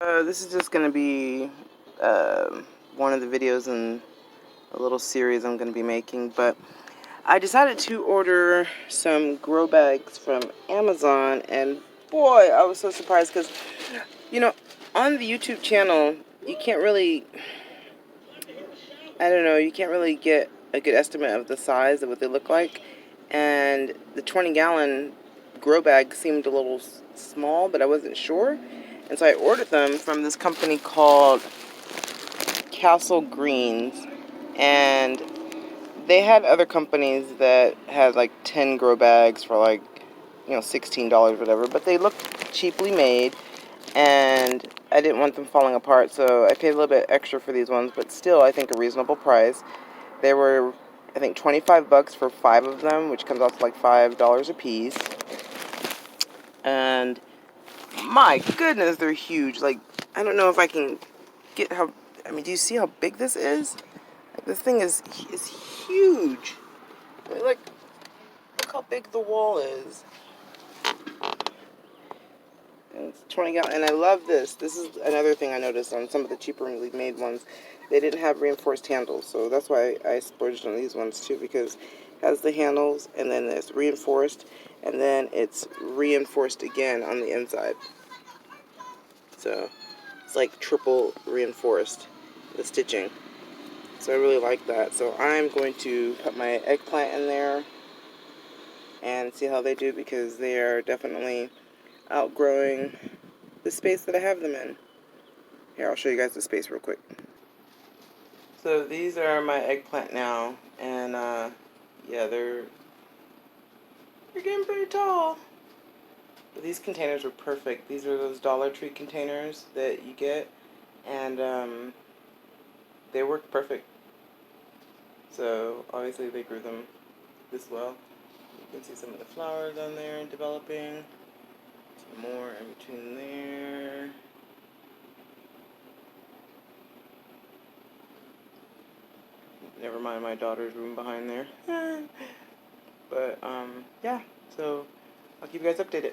This is just going to be one of the videos in a little series I'm going to be making, but I decided to order some grow bags from Amazon, and boy, I was so surprised because, you know, on the YouTube channel, you can't really, I don't know, you can't really get a good estimate of the size of what they look like, and the 20-gallon grow bag seemed a little small, but I wasn't sure, and so I ordered them from this company called Castle Greens, and they had other companies that had like 10 grow bags for like, $16 whatever, but they looked cheaply made, and I didn't want them falling apart, so I paid a little bit extra for these ones, but still I think a reasonable price. They were, I think, 25 bucks for 5 of them, which comes out to like $5 a piece. And my goodness, they're huge. Like, I don't know if I can get how, I mean, do you see how big this is? Like, this thing is huge. I mean, look how big the wall is. And it's 20 gallon, and I love this. This is another thing I noticed on some of the cheaper made ones. They didn't have reinforced handles, so that's why I splurged on these ones too, because it has the handles, and then it's reinforced, and then it's reinforced again on the inside. So it's like triple reinforced, the stitching. So I really like that. So I'm going to put my eggplant in there and see how they do, because they are definitely outgrowing the space that I have them in. Here, I'll show you guys the space real quick. So these are my eggplant now, and yeah, they're getting pretty tall. But these containers are perfect. These are those Dollar Tree containers that you get, and they work perfect. So obviously they grew them this well. You can see some of the flowers on there developing. Some more in between there. Never mind my daughter's room behind there. But yeah, so I'll keep you guys updated.